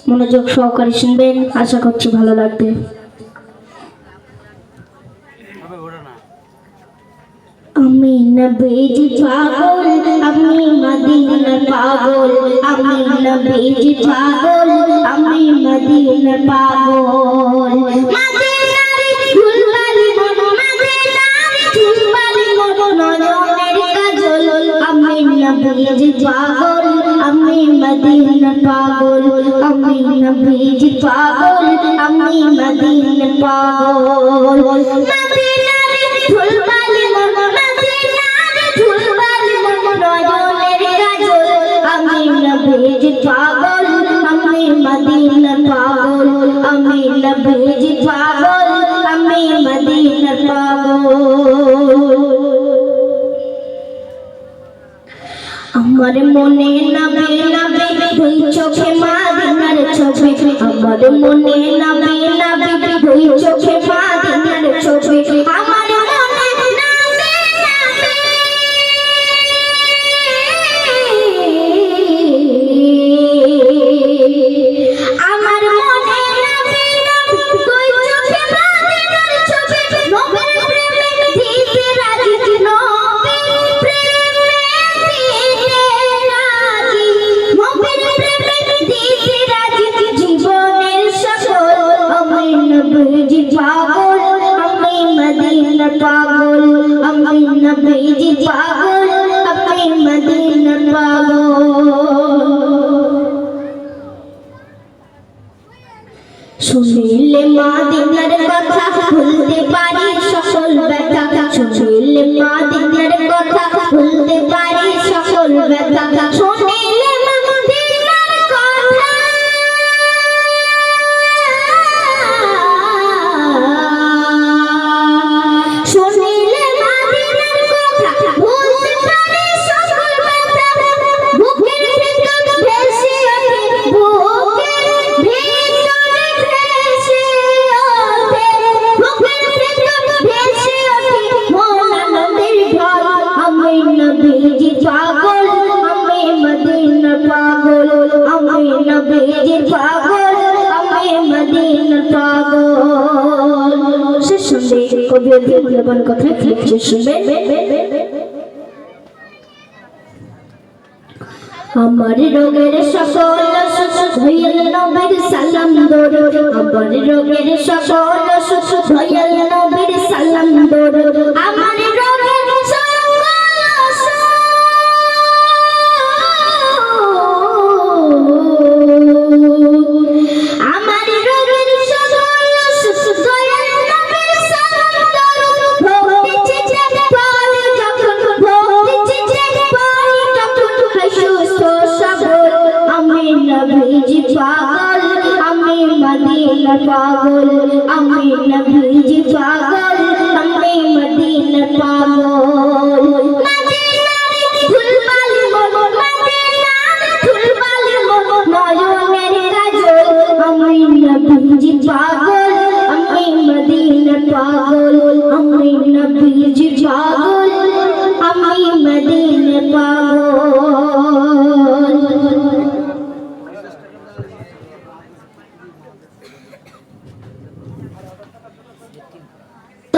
মনোযোগ সহকারে শুনবেন, আশা করছি ভালো লাগবে। আমি নবীজি পাগল, আমি মদিনার পাগল, আমি নবীজি পাগল, আমি মদিনার পাগল। মদিনার ফুলবালি মন, মদিনার ফুলবালি মন, নয়নের কাজল। আমি নবীজি পাগল, আমি মদিনার পাগল, আমি নবীজি পাগল, আমি মদিনার পাগল। মদিনার ফুলবালি মন, নবীজি পাগল, আমি মদিনার পাগল, আমি নবীজি পাগল, আমি মদিনার পাগল। আমার মনে নবী নবী দুই চোখে মদিনার ছবি, আমার মনে নবী নবী দুই চোখে মদিনার ছবি, আমার পাগল, আমি নবীজি পাগল, আমি মদিনার পাগল। শুনিলে মদিনার কথা ভুলতে পারি সকল ব্যথা, শুনিলে মদিনার কথা ভুলতে পারি সকল ব্যথা, শুনিলে মদিনার কথা, শুনিলে মদিনার কথা ভুলতে পারি সকল ব্যথা, বুকের ভিতর ভেসে ওঠে, বুকের ভিতর ভেসে ওঠে, বুকের ভিতর ভেসে ওঠে মন নবীর ঢল। আমি নবীজি পাগল, আমি মদিনার পাগল, আমি নবীজি পাগল, আমি মদিনার পাগল। শুনবে কবির মূল্যবান কথা লিখছে, শুনবেন। আমার রোগের সকল সুখ হইল নবীর সালাম দরুদ, আমার রোগের সকল সুখ হইল নবীর সালাম দরুদ, আমার রোগের সকল আমার রোগের সকল সুখ দয়াল নবীর সালাম দরুদ, ভক্তি চিতে পারি যখন, ভক্তি চিতে পারি যখন হয় সুস্থ সবল। আমি নবীজি পাগল, আমি মদিনার পাগল, আমি নবীজি পাগল, আমি মদিনার পাগল। মদিনার ফুলবালি মন, মদিনার ফুলবালি মন, নয়নের কাজল। আমি নবীজি পাগল, আমি মদিনার পাগল, আমি নবীজি পাগল।